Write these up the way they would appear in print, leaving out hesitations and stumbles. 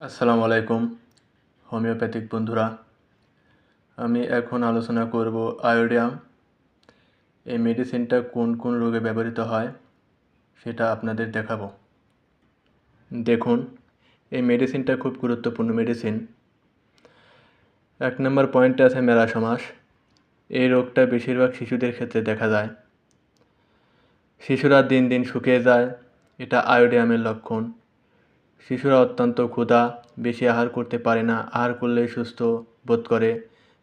আসসালামু আলাইকুম হোমিওপ্যাথিক বন্ধুরা। আমি এখন আলোচনা করব আয়োডিয়াম। এই মেডিসিনটা কোন কোন রোগে ব্যবহৃত হয় সেটা আপনাদের দেখাবো। দেখুন, এই মেডিসিনটা খুব গুরুত্বপূর্ণ মেডিসিন। 1 নম্বর পয়েন্টে আছে মেলাসমাস। এই রোগটা বেশিরভাগ শিশুদের ক্ষেত্রে দেখা যায়। শিশুরা দিন দিন শুকিয়ে যায়, এটা আয়োডিয়ামের লক্ষণ। শিশুরা অত্যন্ত ক্ষুধা, বেশি আহার করতে পারে না, আহার করলেই সুস্থ বোধ করে,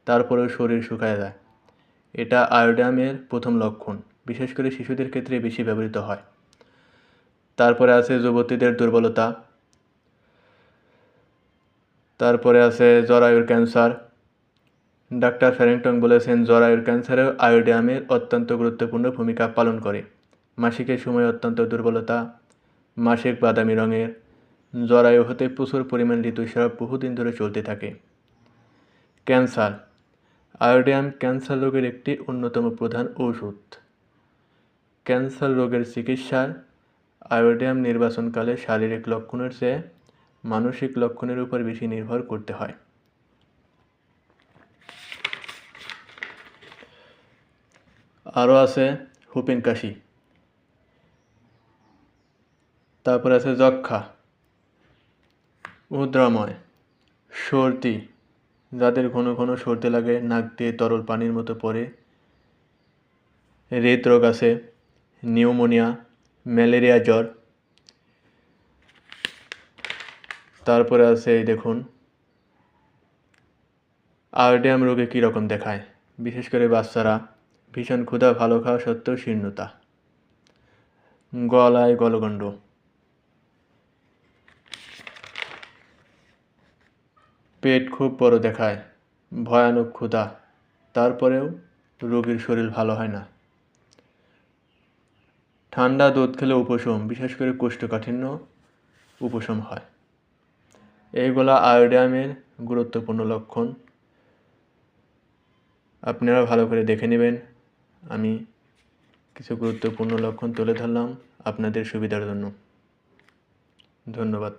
তারপরেও শরীর শুকায় যায়। এটা আয়োডিয়ামের প্রথম লক্ষণ, বিশেষ করে শিশুদের ক্ষেত্রে বেশি ব্যবহৃত হয়। তারপরে আছে যুবতীদের দুর্বলতা। তারপরে আছে জরায়ুর ক্যান্সার। ডাক্তার ফ্যারিংটন বলেছেন জরায়ুর ক্যান্সারেও আয়োডিয়ামের অত্যন্ত গুরুত্বপূর্ণ ভূমিকা পালন করে। মাসিকের সময় অত্যন্ত দুর্বলতা, মাসিক বাদামি রঙের, জরায়ু হতে প্রচুর পরিমাণ ঋতুস্রাব বহুদিন ধরে চলতে থাকে। ক্যান্সার, আয়োডিয়াম ক্যান্সার রোগের একটি অন্যতম প্রধান ঔষধ। ক্যান্সার রোগের চিকিৎসায় আয়োডিয়াম নির্বাচনকালে শারীরিক লক্ষণের চেয়ে মানসিক লক্ষণের উপর বেশি নির্ভর করতে হয়। আরও আছে হুপিং কাশি। তারপর আছে যক্ষা, উদ্রাময়, সর্দি, যাদের ঘন ঘন সর্দি লাগে, নাক দিয়ে তরল পানির মতো পড়ে, হৃদরোগ আছে, নিউমোনিয়া, ম্যালেরিয়া জ্বর। তারপরে আছে এই দেখুন, আয়োডিয়াম রোগে কীরকম দেখায়। বিশেষ করে বাচ্চারা, ভীষণ ক্ষুধা, ভালো খাওয়া সত্ত্বেও শীর্ণতা, গলায় গলগণ্ড, পেট খুব বড় দেখায়, ভয়ানক ক্ষুধা, তারপরেও রোগীর শরীর ভালো হয় না। ঠান্ডা দুধ খেলে উপশম, বিশেষ করে কোষ্ঠকাঠিন্য উপশম হয়। এইগুলা আয়োডিয়ামের গুরুত্বপূর্ণ লক্ষণ। আপনারা ভালো করে দেখে নেবেন। আমি কিছু গুরুত্বপূর্ণ লক্ষণ তুলে ধরলাম আপনাদের সুবিধার জন্য। ধন্যবাদ।